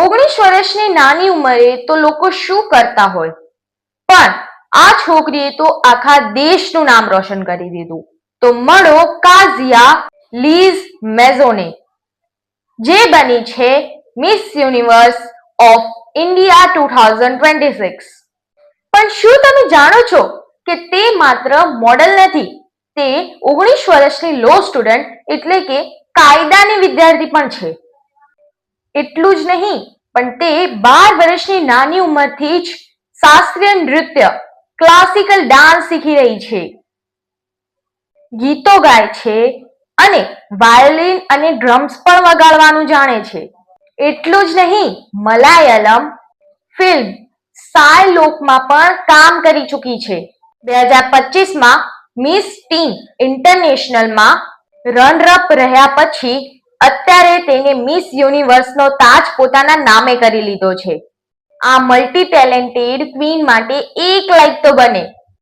19 વર્ષની નાની ઉંમરે તો લોકો શું કરતા હોય, પણ આ છોકરીએ તો આખા દેશનું નામ રોશન કરી દીધું. તો મળો કાઝિયા લીઝ મેઝોને, જે બની છે મિસ યુનિવર્સ ઓફ ઇન્ડિયા 2026. પણ શું તમે જાણો છો કે તે માત્ર મોડલ નથી, તે 19 વર્ષની લો સ્ટુડન્ટ એટલે કે કાયદાની વિદ્યાર્થી પણ છે. એટલું જ નહીં, પણ તે 12 વર્ષની નાની ઉંમરથી જ શાસ્ત્રીય નૃત્ય, ક્લાસિકલ ડાન્સ શીખી રહી છે, ગીતો ગાય છે અને વાયોલિન અને ડ્રમ્સ પણ વગાડવાનું જાણે છે. એટલું જ નહીં, મલાયાલમ ફિલ્મ સાયલોકમાં પણ કામ કરી ચૂકી છે. 2025માં મિસ ટીન ઇન્ટરનેશનલમાં રનરઅપ રહ્યા પછી અત્યારે તેને મિસ યુનિવર્સનો તાજ પોતાના નામે કરી લીધો છે. આ મલ્ટી ટેલેન્ટેડ ક્વીન માટે એક લાઈક તો બને.